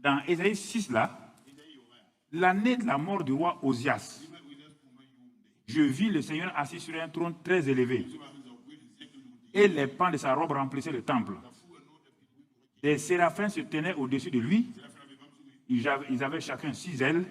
dans Ésaïe 6, là, l'année de la mort du roi Osias, je vis le Seigneur assis sur un trône très élevé. Et les pans de sa robe remplissaient le temple. Des séraphins se tenaient au-dessus de lui. Ils avaient chacun 6 ailes,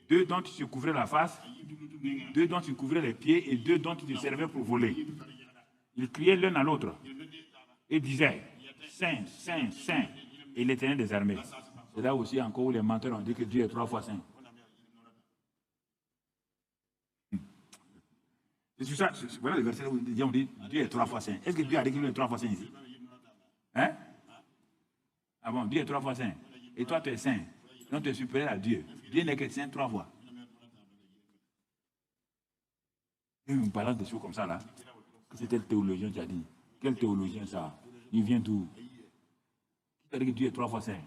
2 dont ils se couvraient la face, 2 dont ils couvraient les pieds et 2 dont ils se servaient pour voler. Ils criaient l'un à l'autre et disaient « Saint, Saint, Saint » et l'Éternel des armées. C'est là aussi encore où les menteurs ont dit que Dieu est 3 fois saint. C'est sur ça, voilà le verset où on dit Dieu est 3 fois saint. Est-ce que Dieu a dit qu'il est 3 fois saint ici? Hein? Ah bon, Dieu est 3 fois saint. Et toi, tu es saint. Donc tu es supérieur à Dieu. Dieu n'est que saint 3 fois. Et on parle de choses comme ça là. C'était le théologien qui a dit. Quel théologien ça? Il vient d'où? Qui t'a dit que Dieu est 3 fois saint?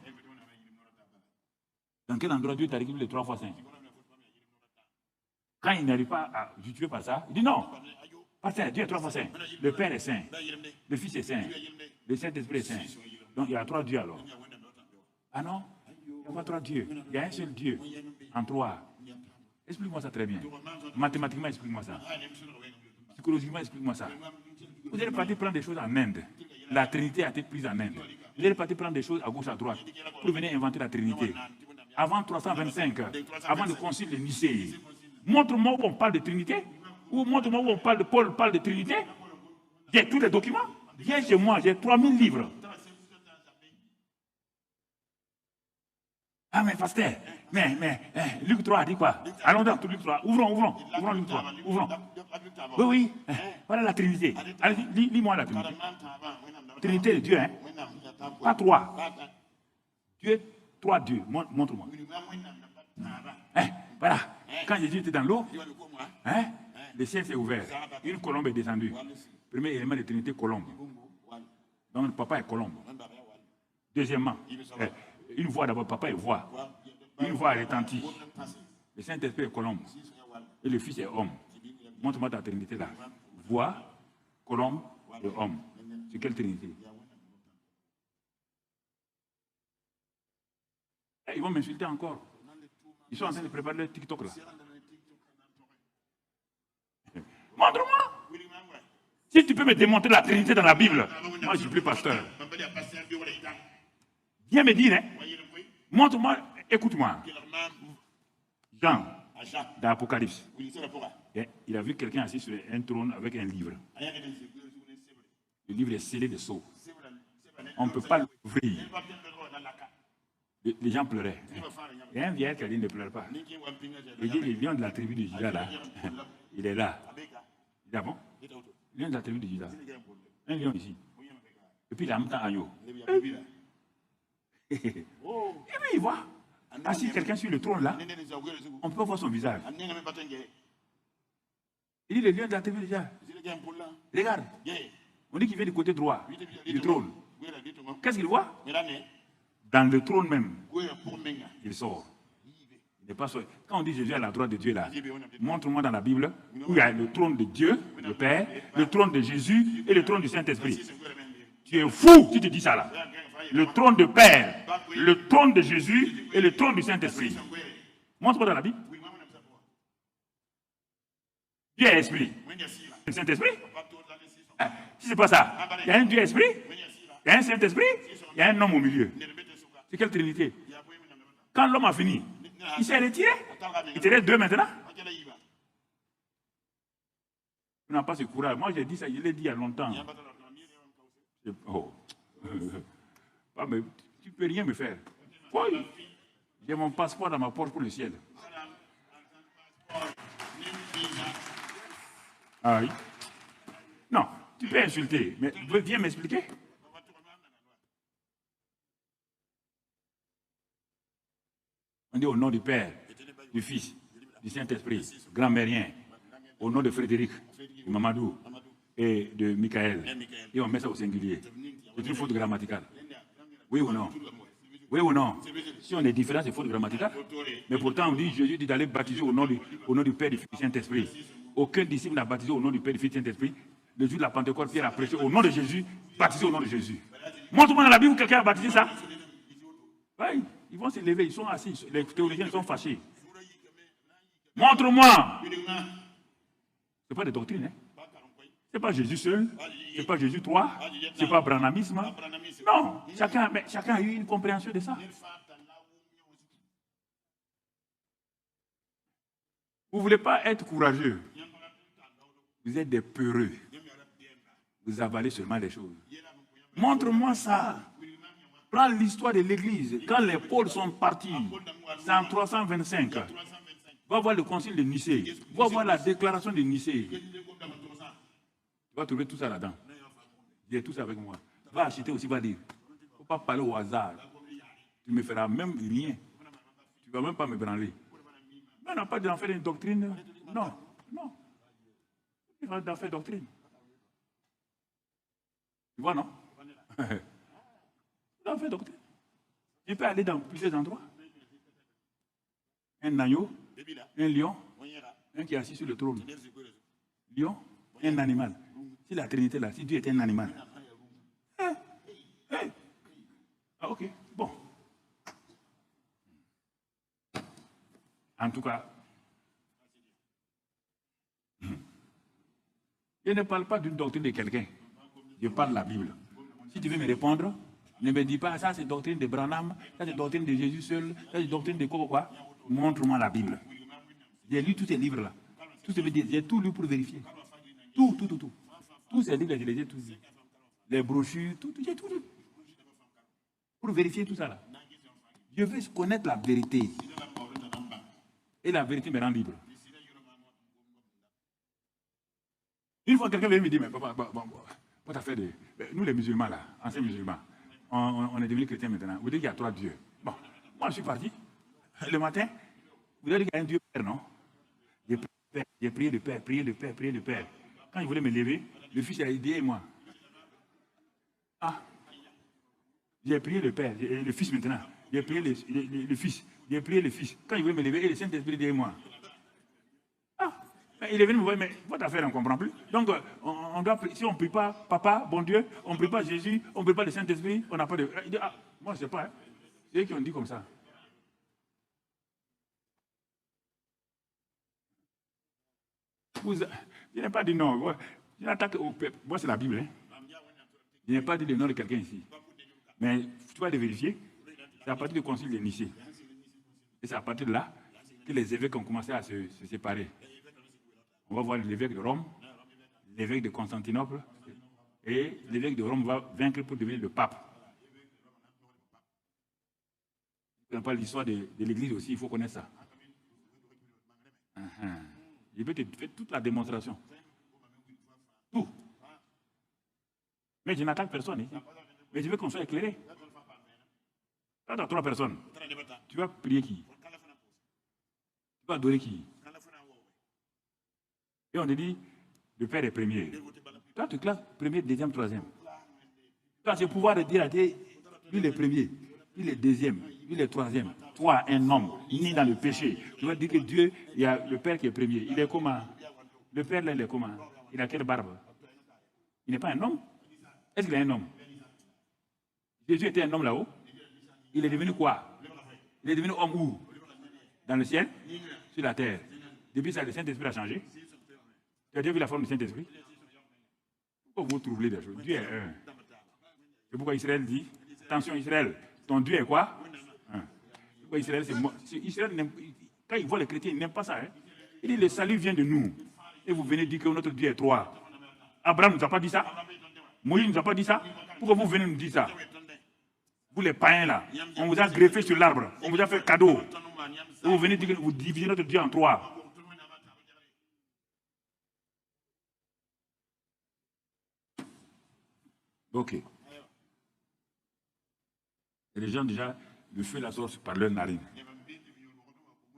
Dans quel endroit Dieu t'a dit qu'il est 3 fois saint? Quand il n'arrive pas à justifier par ça, il dit non. Parce que Dieu est 3 fois saint. Le Père est saint. Le Fils est saint. Le Saint-Esprit est saint. Donc il y a 3 dieux alors. Ah non? Il n'y a pas 3 dieux. Il y a un seul Dieu en 3. Explique-moi ça très bien. Mathématiquement, explique-moi ça. Psychologiquement, explique-moi ça. Vous êtes parti prendre des choses en Inde. La Trinité a été prise en Inde. Vous êtes parti prendre des choses à gauche, à droite pour venir inventer la Trinité. Avant 325, avant le concile de Nicée, montre-moi où on parle de Trinité. Ou montre-moi où on parle de Paul parle de Trinité. J'ai tous les documents. Viens chez moi, j'ai 3000 livres. Ah mais pasteur, Luc 3 a dit quoi? Allons dans Luc 3, ouvrons Luc 3, ouvrons. Oui, voilà la Trinité. Allez, lis-moi la Trinité. Trinité de Dieu, hein? Pas 3. Dieu, 3 dieux, montre-moi. Voilà, quand Jésus était dans l'eau, le ciel s'est ouvert, une colombe est descendue. Premier élément de Trinité, colombe. Donc le papa est colombe. Deuxièmement, une voix d'abord, papa est voix. Une voix retentit. Le Saint-Esprit est colombe. Et le Fils est homme. Montre-moi ta Trinité là. Voix, colombe et homme. C'est quelle Trinité? Ils vont m'insulter encore. Ils sont en train de préparer le TikTok là. Montre-moi. Si tu peux me démontrer la Trinité dans la Bible, moi je ne suis plus pasteur. Viens me dire, hein? Montre-moi, écoute-moi. Jean, dans l'Apocalypse, il a vu quelqu'un assis sur un trône avec un livre. Le livre est scellé de sceaux. On ne peut pas l'ouvrir. Les gens pleuraient. Il y a un vieillard qui a dit ne pleure pas. Il dit le lion de la tribu de Juda là, il est là. Il dit ah bon? Le lion de la tribu de Juda. Un lion ici. Et puis il a un agneau. Et puis il voit. Assis quelqu'un sur le trône là, on peut voir son visage. Il dit le lion de la tribu de Juda. Regarde. On dit qu'il vient du côté droit du trône. Qu'est-ce qu'il voit? Dans le trône même, il sort. Il n'est pas sorti. Quand on dit Jésus à la droite de Dieu là, montre-moi dans la Bible où il y a le trône de Dieu, le Père, le trône de Jésus et le trône du Saint-Esprit. Tu es fou si tu dis ça là. Le trône de Père, le trône de Jésus et le trône du Saint-Esprit. Montre-moi dans la Bible. Dieu est esprit. Le Saint-Esprit? Si c'est pas ça, il y a un Dieu esprit, il y a un Saint-Esprit, il y a un homme au milieu. C'est quelle Trinité? Quand l'homme a fini, il s'est retiré. Il te reste 2 maintenant. Tu n'as pas ce courage. Moi, j'ai dit ça, je l'ai dit il y a longtemps. Oh. Mais tu ne peux rien me faire. Oui. J'ai mon passeport dans ma poche pour le ciel. Ah oui. Non, tu peux insulter, mais viens m'expliquer. On dit au nom du Père, du Fils, du Saint-Esprit, grand-mérien, au nom de Frédéric, de Mamadou et de Michael. Et on met ça au singulier. C'est une faute grammaticale. Oui ou non? Oui ou non? Si on est différent, c'est faute grammaticale. Mais pourtant, on dit, Jésus dit d'aller baptiser au nom du Père, du Fils et du Saint-Esprit. Aucun disciple n'a baptisé au nom du Père, du Fils et du Saint-Esprit. Le jour de la Pentecôte, Pierre a prêché au nom de Jésus, baptisé au nom de Jésus. Montre-moi dans la Bible où quelqu'un a baptisé ça. Oui, ils vont se lever, ils sont assis. Les théologiens sont fâchés. Montre-moi. Ce n'est pas des doctrines. Hein. Ce n'est pas Jésus seul. Ce n'est pas Jésus toi. Ce n'est pas branhamisme. Non, chacun a eu une compréhension de ça. Vous ne voulez pas être courageux. Vous êtes des peureux. Vous avalez seulement les choses. Montre-moi ça. Prends l'histoire de l'Église. Quand les pôles sont partis, c'est en 325. Va voir le concile de Nicée. Va voir la déclaration de Nicée. Tu vas trouver tout ça là-dedans. J'ai tout ça avec moi. Va acheter aussi, va lire. Il ne faut pas parler au hasard. Tu ne me feras même rien. Tu ne vas même pas me branler. Mais on n'a pas d'en faire une doctrine. Non, non. Il va d'en faire doctrine. Tu vois, non? D'en faire doctrine. Tu peux aller dans plusieurs endroits. Un agneau, un lion, un qui est assis sur le trône. Lion, un animal. Si la Trinité là, si Dieu était un animal. Ah, ok, bon. En tout cas, je ne parle pas d'une doctrine de quelqu'un. Je parle de la Bible. Si tu veux me répondre, ne me dis pas ça c'est doctrine de Branham, ça c'est doctrine de Jésus seul, ça c'est doctrine de quoi. Montre-moi la Bible. J'ai lu tous ces livres-là. J'ai tout lu pour vérifier. Tout. Tous ces livres, je les ai tous lus. Les brochures, j'ai tout lu. Pour vérifier tout ça là. Je veux connaître la vérité. Et la vérité me rend libre. Une fois quelqu'un vient me dire, mais papa, pas affaire de... Nous les musulmans là, anciens musulmans, on est devenus chrétiens maintenant. Vous dites qu'il y a 3 dieux. Bon, moi je suis parti. Le matin, vous avez dit qu'il y a un Dieu Père, non? J'ai prié le Père, prié le Père. Quand il voulait me lever, le Fils a dit, moi. Ah, j'ai prié le Père, le Fils maintenant. J'ai prié le Fils. J'ai prié le Fils. Quand il voulait me lever, le Saint-Esprit dit, moi. Ah, il est venu me voir, mais votre affaire, on ne comprend plus. Donc, on doit, si on ne prie pas Papa, bon Dieu, on ne prie pas Jésus, on ne prie pas le Saint-Esprit, on n'a pas de... Il dit, ah, moi je ne sais pas. Hein. C'est eux qui ont dit comme ça. Je n'ai pas dit non. Je n'attaque au peuple. Moi, c'est la Bible. Hein. Je n'ai pas dit le nom de quelqu'un ici. Mais tu vas le vérifier. C'est à partir du concile de Nicée. Et c'est à partir de là que les évêques ont commencé à se séparer. On va voir l'évêque de Rome, l'évêque de Constantinople, et l'évêque de Rome va vaincre pour devenir le pape. On parle de l'histoire de l'Église aussi, il faut connaître ça. Je vais te faire toute la démonstration. Tout. Mais je n'attaque personne ici. Mais je veux qu'on soit éclairé. Quand tu as 3 personnes, tu vas prier qui? Tu vas adorer qui? Et on te dit, le Père est premier. Toi, tu classes premier, deuxième, troisième. Tu as ce pouvoir de dire à Dieu, lui le premier, lui le deuxième, lui le troisième. Toi, un homme, né dans le péché. Tu vas dire que Dieu, il y a le Père qui est premier. Il est comment? Le Père, là, il est comment? Il a quelle barbe? Il n'est pas un homme? Est-ce qu'il est un homme? Jésus était un homme là-haut. Il est devenu quoi? Il est devenu homme où? Dans le ciel? Sur la terre. Depuis ça, le Saint-Esprit a changé. Tu as déjà vu la forme du Saint-Esprit? Pourquoi vous troublez des choses? Dieu est un. C'est pourquoi Israël dit, attention Israël, ton Dieu est quoi? Un. Pourquoi Israël, c'est Israël, quand il voit les chrétiens, il n'aime pas ça. Hein? Il dit, le salut vient de nous. Et vous venez dire que notre Dieu est 3. Abraham ne nous a pas dit ça. Moïse ne nous a pas dit ça. Pourquoi vous venez nous dire ça? Vous les païens là, on vous a greffé sur l'arbre, on vous a fait cadeau. Et vous venez dire que vous divisez notre Dieu en 3. Ok. Et les gens déjà, le feu la source par leur narine.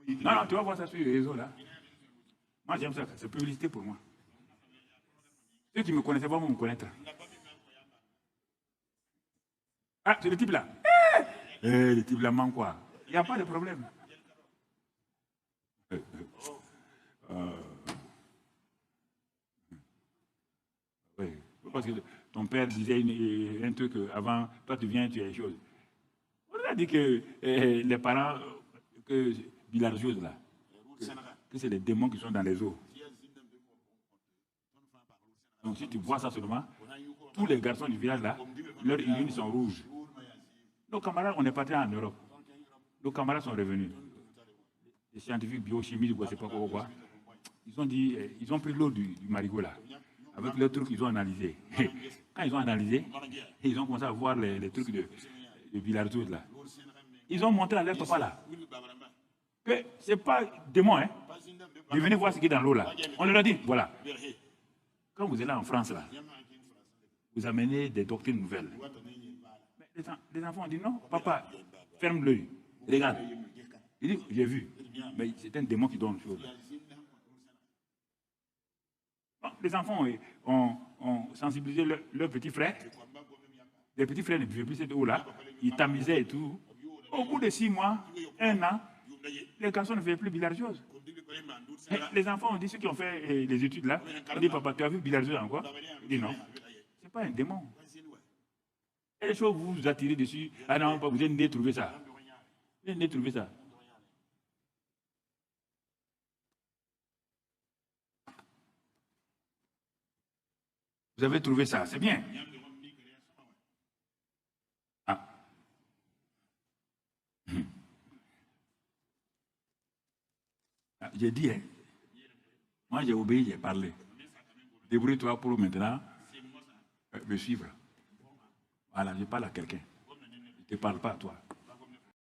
Non, tu vas voir ça sur les réseaux là. Moi j'aime ça, c'est publicité pour moi. Ceux qui me connaissaient pas vont me connaître. Ah, c'est le type là. Le type là manque quoi? Il n'y a pas de problème. Oui, parce que ton père disait un truc avant, toi tu viens, tu as les choses. pas dit que les parents, que villageois là, que c'est les démons qui sont dans les eaux. Donc si tu vois ça seulement, tous les garçons du village là, leurs urines sont rouges. Nos camarades, on est partis en Europe. Nos camarades sont revenus. Les scientifiques biochimistes, je ne sais pas quoi. Ils ont dit, ils ont pris l'eau du marigot là. Avec le truc qu'ils ont analysé. Quand ils ont analysé, ils ont commencé à voir les trucs de villageois là. Ils ont montré à leur papa là que ce n'est pas démon, hein. Ils venaient voir ce qui est dans l'eau là. On leur a dit, voilà. Quand vous êtes là en France là, vous amenez des doctrines nouvelles. Mais les enfants ont dit non, papa, ferme l'œil, regarde. Il dit, j'ai vu, mais c'est un démon qui donne chose. Les enfants ont sensibilisé leurs petits frères. Les petits frères ne buvaient plus cette eau-là. Ils tamisaient et tout. Au bout de 6 mois, 1 an, les garçons ne faisaient plus villageoise. Les enfants ont dit, ceux qui ont fait les études là, ont dit, papa, tu as vu villageoise encore? Il dit non. Ce n'est pas un démon. Et les choses, vous vous attirez dessus. Ah non, vous êtes né trouver ça. Vous êtes né trouver ça. Vous avez trouvé ça, c'est bien. Ah. J'ai dit, hein. Moi j'ai obéi, j'ai parlé. Débrouille-toi pour maintenant me suivre. Voilà, je parle à quelqu'un. Je ne te parle pas à toi.